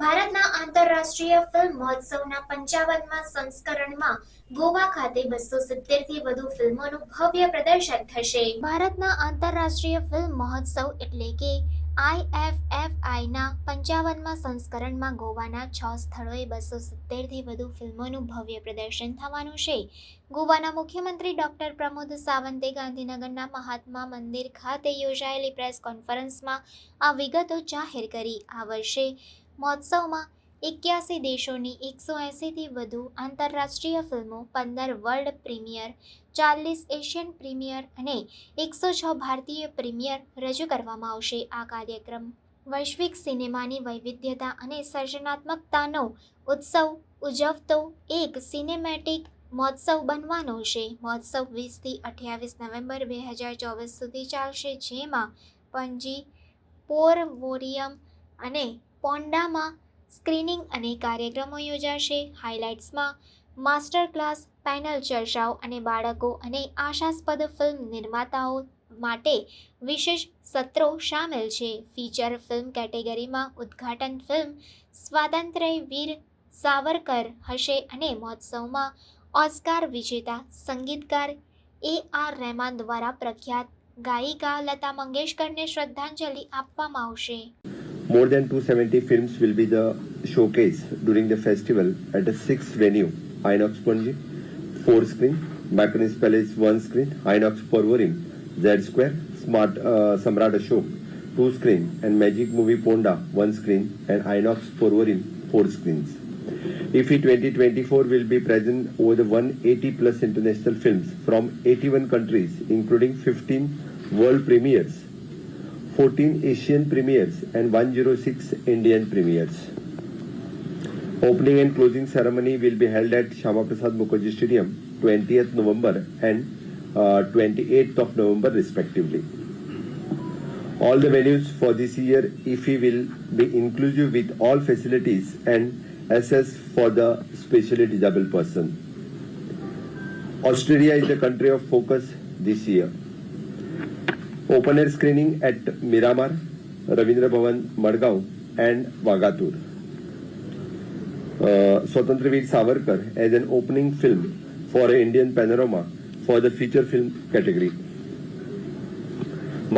ભારતના આંતરરાષ્ટ્રીય ફિલ્મ મહોત્સવના 55મા સંસ્કરણમાં ગોવા ખાતે 270 થી વધુ ફિલ્મોનું ભવ્ય પ્રદર્શન થશે. ભારતના આંતરરાષ્ટ્રીય ફિલ્મ મહોત્સવ એટલે કે IFFIના 55મા સંસ્કરણમાં ગોવાના 6 સ્થળોએ 270 થી વધુ ફિલ્મોનું ભવ્ય પ્રદર્શન થવાનું છે. ગોવાના મુખ્યમંત્રી ડોક્ટર પ્રમોદ સાવંતે ગાંધીનગરના મહાત્મા મંદિર ખાતે યોજાયેલી પ્રેસ કોન્ફરન્સમાં આ વિગતો જાહેર કરી. આ વર્ષે મહોત્સવમાં 81 દેશોની 180 થી વધુ આંતરરાષ્ટ્રીય ફિલ્મો, 15 વર્લ્ડ પ્રીમિયર, 40 એશિયન પ્રીમિયર અને 106 ભારતીય પ્રીમિયર રજૂ કરવામાં આવશે. આ કાર્યક્રમ વૈશ્વિક સિનેમાની વૈવિધ્યતા અને સર્જનાત્મકતાનો ઉત્સવ ઉજવતો એક સિનેમેટિક મહોત્સવ બનવાનો છે. મહોત્સવ 20 થી 28 નવેમ્બર 2024 સુધી ચાલશે, જેમાં પણજી, પોરવોરિયમ અને પોન્ડામાં સ્ક્રીનિંગ અને કાર્યક્રમો યોજાશે. હાઇલાઇટ્સમાં માસ્ટર ક્લાસ, પેનલ ચર્ચાઓ અને બાળકો અને આશાસ્પદ ફિલ્મ નિર્માતાઓ માટે વિશેષ સત્રો શામેલ છે. ફીચર ફિલ્મ કેટેગરીમાં ઉદ્ઘાટન ફિલ્મ સ્વાતંત્ર્યવીર સાવરકર હશે અને મહોત્સવમાં ઓસ્કાર વિજેતા સંગીતકાર AR રહેમાન દ્વારા પ્રખ્યાત ગાયિકા લતા મંગેશકરને શ્રદ્ધાંજલિ આપવામાં આવશે. More than 270 films will be the showcase during the festival at a 6th venue, Inox Panaji, 4 screen, Macanis Palace 1 screen, Inox Porvorim, Z Square, Smart Samrat Ashok 2 screen, and Magic Movie Ponda 1 screen, and Inox Porvorim 4 screens. IFFI 2024 will be present over the 180 plus international films from 81 countries, including 15 world premieres, 14 Asian premieres and 106 Indian premieres. Opening and closing ceremony will be held at Shama Prasad Mukherjee Stadium 20th November and 28th of November respectively. All the venues for this year IFFI will be inclusive with all facilities and access for the specially disabled person. Australia is the country of focus this year. Open air screening at Miramar, Ravindra Bhavan, Madgaon and Vagatur. Swatantraveer Savarkar as an opening film for an Indian panorama for the feature film category.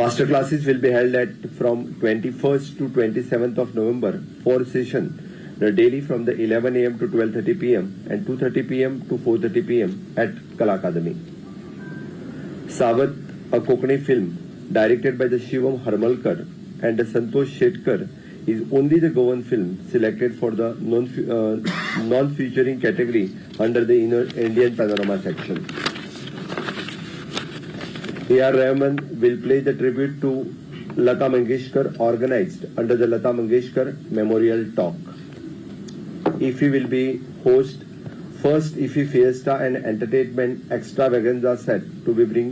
Master classes will be held at from 21st to 27th of November, 4 sessions daily from the 11 a.m. to 12:30 p.m. and 2:30 p.m. to 4:30 p.m. at Kala Academy. Savat, a Konkani film directed by the Shivam Harmalkar and the Santosh Shetkar, is only the Goan film selected for the non-featuring category under the Indian Panorama section. A.R. Rahman will play the tribute to Lata Mangeshkar organized under the Lata Mangeshkar Memorial Talk. IFFI will be host first IFFI Fiesta and Entertainment Extravaganza set to be bring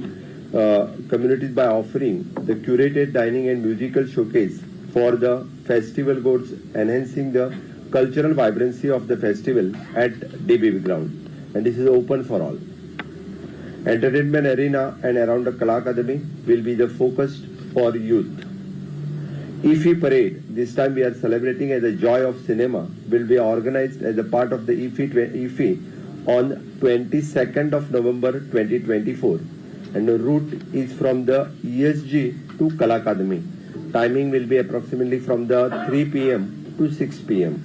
communities by offering the curated dining and musical showcase for the festival goers, enhancing the cultural vibrancy of the festival at DBB ground, and this is open for all. Entertainment arena and around the Kala Academy will be the focus for youth. IFFI parade, this time we are celebrating as a joy of cinema, will be organized as a part of the IFFI on 22nd of November 2024. And the route is from the ESG to Kala Academy. Timing will be approximately from the 3 p.m. to 6 p.m.